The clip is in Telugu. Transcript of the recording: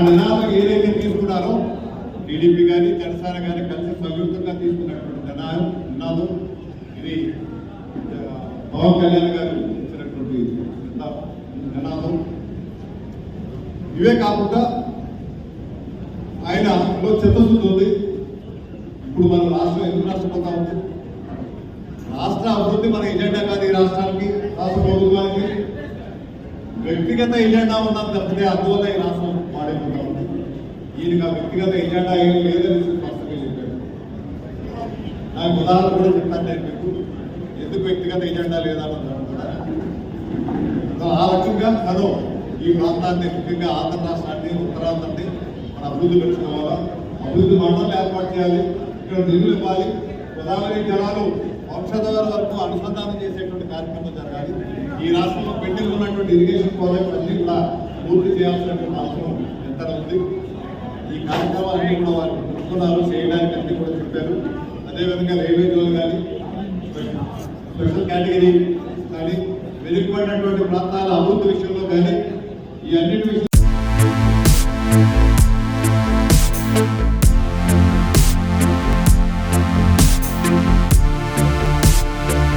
నినాదం ఏదైతే తీసుకున్నారో టీడీపీ కానీ జనసేన కానీ కలిసి సంయుక్తంగా తీసుకున్నటువంటి నినాదం ఇది పవన్ కళ్యాణ్ గారు ఇచ్చినటువంటి నినాదం. ఇవే కాకుండా ఆయనలో చిత్తశుద్ధి ఉంది. ఇప్పుడు మన రాష్ట్రం ఎందుకు నష్టపోతా ఉంది? రాష్ట్ర అభివృద్ధి మన ఎజెండా కాదు. ఈ రాష్ట్రానికి, రాష్ట్ర ప్రభుత్వానికి వ్యక్తిగత ఎజెండా ఉన్నది తప్పితే అందువల్ల ఈ రాష్ట్రం మాడిపోతా ఉంది. ఈయనకి ఆ వ్యక్తిగత ఎజెండా ఏం లేదని స్పష్టంగా చెప్పాడు. నాకు ఉదాహరణ కూడా చెప్తాను నేను మీకు, ఎందుకు వ్యక్తిగత ఎజెండా లేదన్నది కూడా. ఆ రకంగా మనం ఈ ప్రాంతాన్ని, ముఖ్యంగా ఆంధ్ర రాష్ట్రాన్ని, ఉత్తరాంధ్రాన్ని మన అభివృద్ధి పెంచుకోవాలా, అభివృద్ధి మండలం ఏర్పాటు చేయాలి, ఇక్కడ నిధులు ఇవ్వాలి, గోదావరి జలాలు వంశధార వరకు అనుసంధానం చేసేటువంటి కార్యక్రమం జరగాలి. ఈ రాష్ట్రంలో పెండింగ్ ఉన్నటువంటి ఇరిగేషన్ ప్రాజెక్ట్స్ అన్ని కూడా పూర్తి చేయాల్సినటువంటి అవసరం ఎంత ఉంది. ఈ కార్యక్రమాలన్నీ కూడా వారు చూస్తున్నారు, చేయడానికి అన్ని కూడా చెప్పారు. అదేవిధంగా రైల్వే జోన్ కానీ, స్పెషల్ కేటగిరీ కానీ, వెనుకబడినటువంటి ప్రాంతాల అభివృద్ధి విషయంలో కానీ ఈ అన్నిటి విషయం